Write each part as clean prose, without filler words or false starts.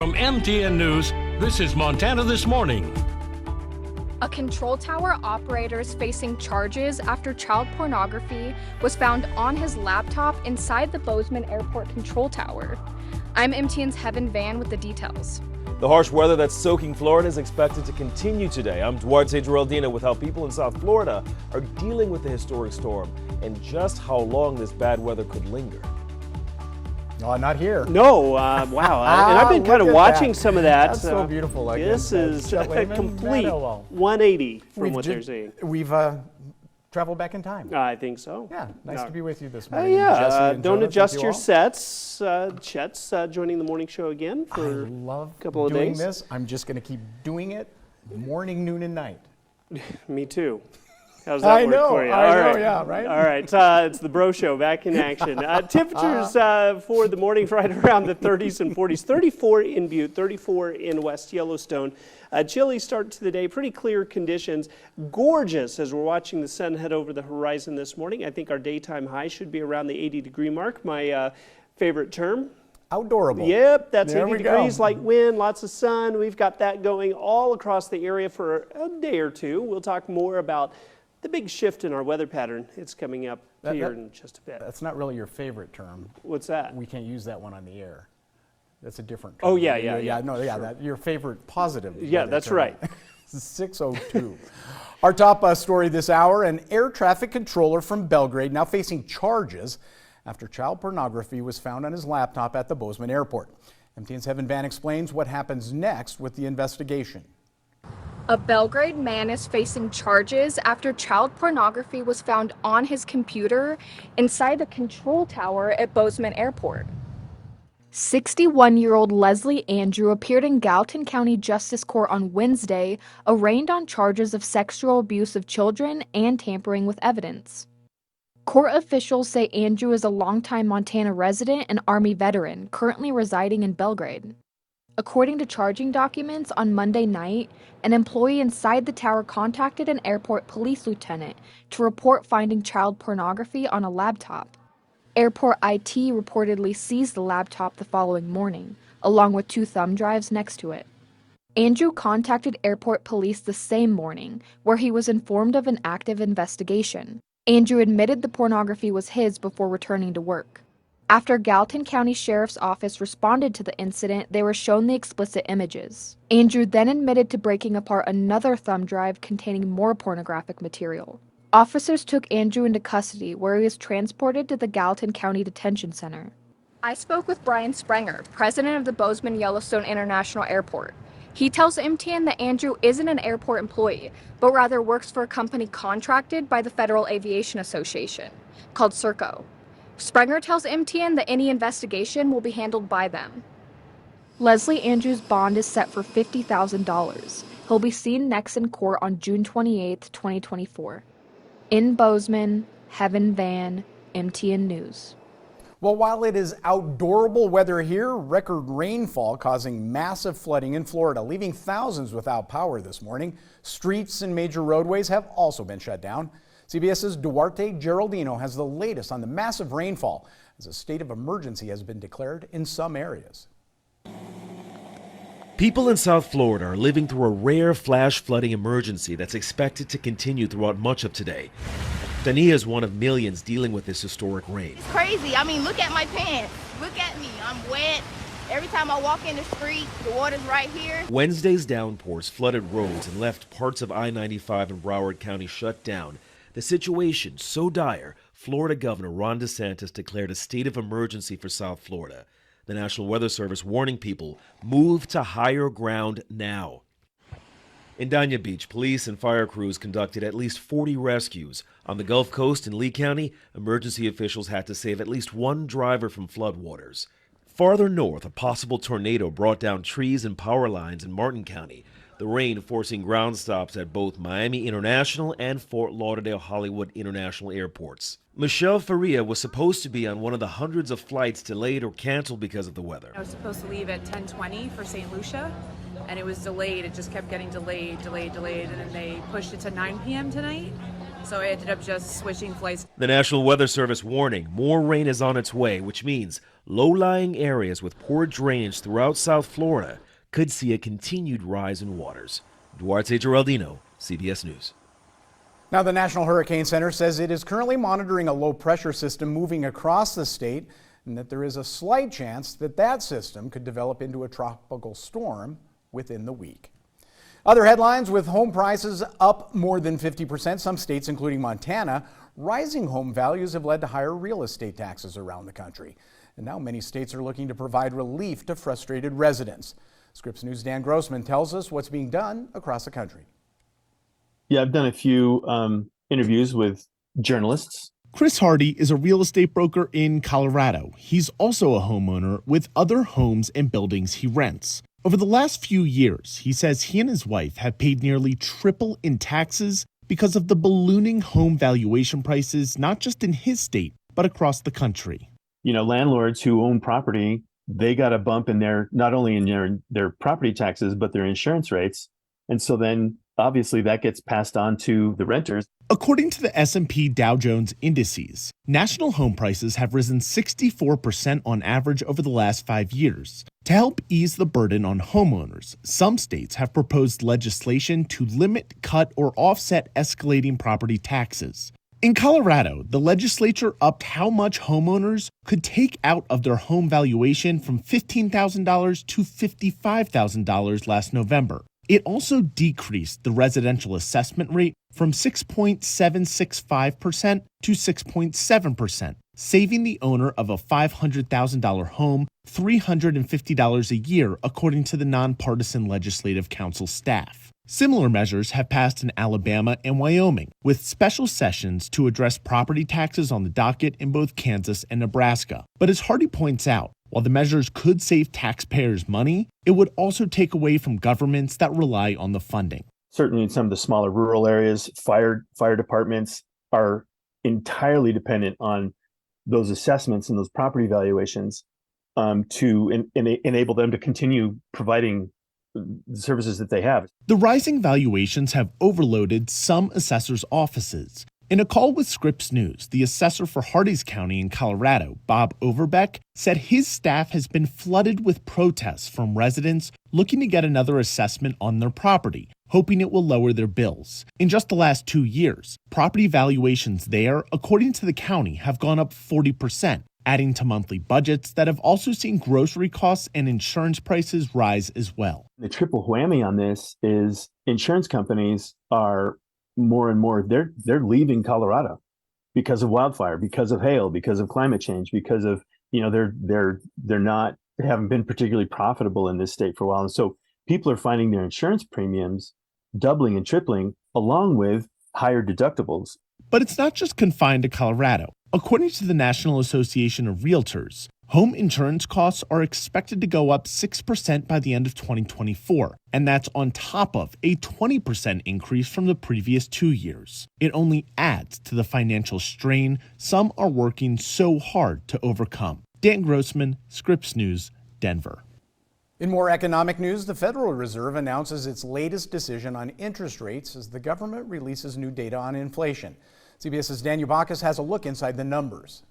From MTN News, this is Montana This Morning. A control tower operator is facing charges after child pornography was found on his laptop inside the Bozeman Airport control tower. I'm MTN's Heaven Van with the details. The harsh weather that's soaking Florida is expected to continue today. I'm Duarte Geraldino with how people in South Florida are dealing with the historic storm and just how long this bad weather could linger. Oh, not here. No, wow. And I've been kind of watching some of that. That's so beautiful. Like this is a complete 180 from what they're saying. We've traveled back in time. I think so. Yeah, nice to be with you this morning. Don't adjust your sets. Chet's joining the morning show again for a couple of days. Doing this. I'm just going to keep doing it morning, noon, and night. Me too. How's that work for you? Yeah, right? All right, it's the Bro Show back in action. Temperatures for the morning right around the 30s and 40s. 34 in Butte, 34 in West Yellowstone. Chilly start to the day, pretty clear conditions. Gorgeous as we're watching the sun head over the horizon this morning. I think our daytime high should be around the 80-degree mark, my favorite term. Outdoorable. Yep, that's there 80 degrees, light wind, lots of sun. We've got that going all across the area for a day or two. We'll talk more about the big shift in our weather pattern. It's coming up here in just a bit. That's not really your favorite term. What's that? We can't use that one on the air. That's a different term. Oh, yeah. Sure. Your favorite positive. Yeah, that's term. right. 6:02. Our top story this hour, an air traffic controller from Belgrade now facing charges after child pornography was found on his laptop at the Bozeman Airport. MTN's Heaven Van explains what happens next with the investigation. A Belgrade man is facing charges after child pornography was found on his computer inside the control tower at Bozeman Airport. 61-year-old Leslie Andrew appeared in Gallatin County Justice Court on Wednesday, arraigned on charges of sexual abuse of children and tampering with evidence. Court officials say Andrew is a longtime Montana resident and Army veteran, currently residing in Belgrade. According to charging documents, on Monday night, an employee inside the tower contacted an airport police lieutenant to report finding child pornography on a laptop. Airport IT reportedly seized the laptop the following morning, along with 2 thumb drives next to it. Andrew contacted airport police the same morning, where he was informed of an active investigation. Andrew admitted the pornography was his before returning to work. After Gallatin County Sheriff's Office responded to the incident, they were shown the explicit images. Andrew then admitted to breaking apart another thumb drive containing more pornographic material. Officers took Andrew into custody, where he was transported to the Gallatin County Detention Center. I spoke with Brian Sprenger, president of the Bozeman Yellowstone International Airport. He tells MTN that Andrew isn't an airport employee, but rather works for a company contracted by the Federal Aviation Association, called Serco. Sprenger tells MTN that any investigation will be handled by them. Leslie Andrews' bond is set for $50,000. He'll be seen next in court on June 28, 2024. In Bozeman, Heaven Van, MTN News. Well, while it is outdoorable weather here, record rainfall causing massive flooding in Florida, leaving thousands without power this morning. Streets and major roadways have also been shut down. CBS's Duarte Geraldino has the latest on the massive rainfall as a state of emergency has been declared in some areas. People in South Florida are living through a rare flash flooding emergency that's expected to continue throughout much of today. Dania is one of millions dealing with this historic rain. It's crazy. I mean, look at my pants. Look at me. I'm wet. Every time I walk in the street, the water's right here. Wednesday's downpours flooded roads and left parts of I-95 in Broward County shut down. The situation so dire, Florida Governor Ron DeSantis declared a state of emergency for South Florida. The National Weather Service warning people, move to higher ground now. In Dania Beach, police and fire crews conducted at least 40 rescues. On the Gulf Coast in Lee County, emergency officials had to save at least 1 driver from floodwaters. Farther north, a possible tornado brought down trees and power lines in Martin County. The rain forcing ground stops at both Miami International and Fort Lauderdale Hollywood International airports. Michelle Faria was supposed to be on one of the hundreds of flights delayed or canceled because of the weather. I was supposed to leave at 10:20 for St. Lucia, and it was delayed. It just kept getting delayed, and then they pushed it to 9 p.m. tonight. So I ended up just switching flights. The National Weather Service warning more rain is on its way, which means low-lying areas with poor drainage throughout South Florida could see a continued rise in waters. Duarte Geraldino, CBS News. Now, the National Hurricane Center says it is currently monitoring a low-pressure system moving across the state and that there is a slight chance that that system could develop into a tropical storm within the week. Other headlines: with home prices up more than 50%, some states, including Montana, rising home values have led to higher real estate taxes around the country. And now many states are looking to provide relief to frustrated residents. Scripps News' Dan Grossman tells us what's being done across the country. Yeah, I've done a few interviews with journalists. Chris Hardy is a real estate broker in Colorado. He's also a homeowner with other homes and buildings he rents. Over the last few years, he says he and his wife have paid nearly triple in taxes because of the ballooning home valuation prices, not just in his state, but across the country. You know, landlords who own property, they got a bump in their, not only in their property taxes, but their insurance rates. And so then obviously that gets passed on to the renters. According to the S&P Dow Jones indices, national home prices have risen 64% on average over the last 5 years. To help ease the burden on homeowners, some states have proposed legislation to limit, cut, or offset escalating property taxes. In Colorado, the legislature upped how much homeowners could take out of their home valuation from $15,000 to $55,000 last November. It also decreased the residential assessment rate from 6.765% to 6.7%, saving the owner of a $500,000 home $350 a year, according to the nonpartisan Legislative Council staff. Similar measures have passed in Alabama and Wyoming, with special sessions to address property taxes on the docket in both Kansas and Nebraska. But as Hardy points out, while the measures could save taxpayers money, it would also take away from governments that rely on the funding. Certainly in some of the smaller rural areas, fire departments are entirely dependent on those assessments and those property valuations to enable them to continue providing the services that they have. The rising valuations have overloaded some assessors' offices. In a call with Scripps News, the assessor for Hardee's County in Colorado, Bob Overbeck, said his staff has been flooded with protests from residents looking to get another assessment on their property, hoping it will lower their bills. In just the last 2 years, property valuations there, according to the county, have gone up 40%, adding to monthly budgets that have also seen grocery costs and insurance prices rise as well. The triple whammy on this is insurance companies are more and more, they're leaving Colorado because of wildfire, because of hail, because of climate change, because of, you know, they haven't been particularly profitable in this state for a while. And so people are finding their insurance premiums doubling and tripling along with higher deductibles. But it's not just confined to Colorado. According to the National Association of Realtors, home insurance costs are expected to go up 6% by the end of 2024, and that's on top of a 20% increase from the previous 2 years. It only adds to the financial strain some are working so hard to overcome. Dan Grossman, Scripps News, Denver. In more economic news, the Federal Reserve announces its latest decision on interest rates as the government releases new data on inflation. CBS's Dan Ubakis has a look inside the numbers.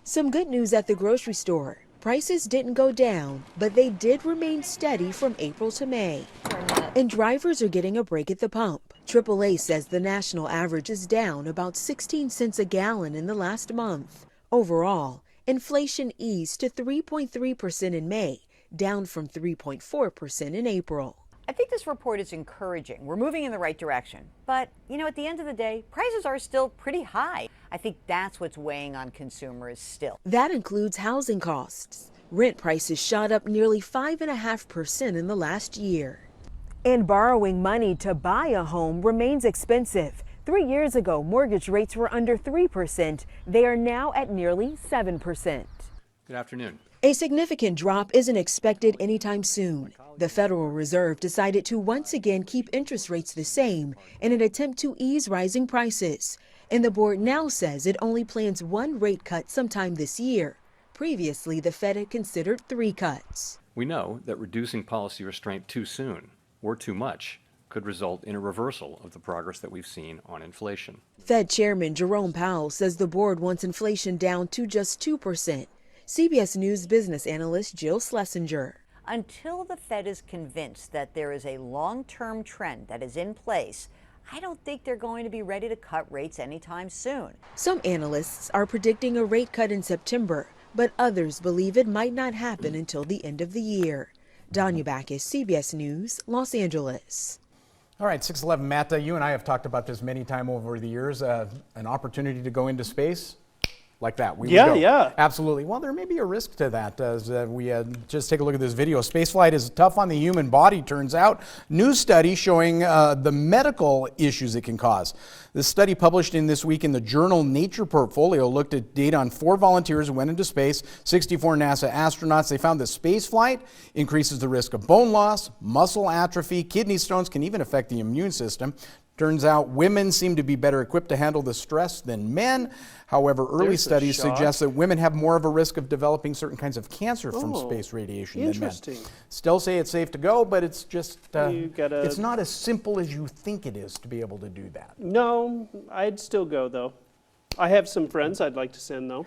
Some good news at the grocery store. Prices didn't go down, but they did remain steady from April to May. And drivers are getting a break at the pump. AAA says the national average is down about 16 cents a gallon in the last month. Overall, inflation eased to 3.3% in May, down from 3.4% in April. I think this report is encouraging. We're moving in the right direction. But, you know, at the end of the day, prices are still pretty high. I think that's what's weighing on consumers still. That includes housing costs. Rent prices shot up nearly 5.5% in the last year. And borrowing money to buy a home remains expensive. 3 years ago, mortgage rates were under 3%. They are now at nearly 7%. Good afternoon. A significant drop isn't expected anytime soon. The Federal Reserve decided to once again keep interest rates the same in an attempt to ease rising prices. And the board now says it only plans one rate cut sometime this year. Previously, the Fed had considered 3 cuts. We know that reducing policy restraint too soon or too much could result in a reversal of the progress that we've seen on inflation. Fed Chairman Jerome Powell says the board wants inflation down to just 2%. CBS News business analyst Jill Schlesinger. Until the Fed is convinced that there is a long-term trend that is in place, I don't think they're going to be ready to cut rates anytime soon. Some analysts are predicting a rate cut in September, but others believe it might not happen until the end of the year. Danya Backus, CBS News, Los Angeles. All right, 6:11, Matt, you and I have talked about this many times over the years, an opportunity to go into space. Like that. Yeah. Absolutely. Well, there may be a risk to that as we just take a look at this video. Spaceflight is tough on the human body, turns out. New study showing the medical issues it can cause. This study published in this week in the journal Nature Portfolio looked at data on 4 volunteers who went into space, 64 NASA astronauts. They found that spaceflight increases the risk of bone loss, muscle atrophy, kidney stones, can even affect the immune system. Turns out women seem to be better equipped to handle the stress than men. However, early studies suggest that women have more of a risk of developing certain kinds of cancer from space radiation than men. Still say it's safe to go, but it's just, it's not as simple as you think it is to be able to do that. No, I'd still go, though. I have some friends I'd like to send, though.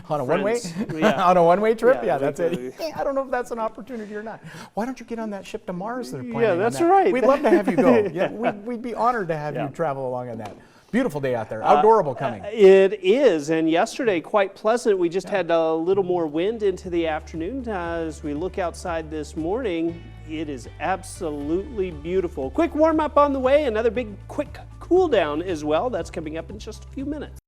On a one-way? Yeah. On a one-way trip? Yeah, that's it. it. I don't know if that's an opportunity or not. Why don't you get on that ship to Mars they're planning Yeah, on that's that? right. We'd love to have you go. Yeah, we'd be honored to have you travel along on that. Beautiful day out there. Outdoorable coming. It is, and yesterday quite pleasant. We just had a little more wind into the afternoon. As we look outside this morning, it is absolutely beautiful. Quick warm up on the way, another big quick cool down as well. That's coming up in just a few minutes.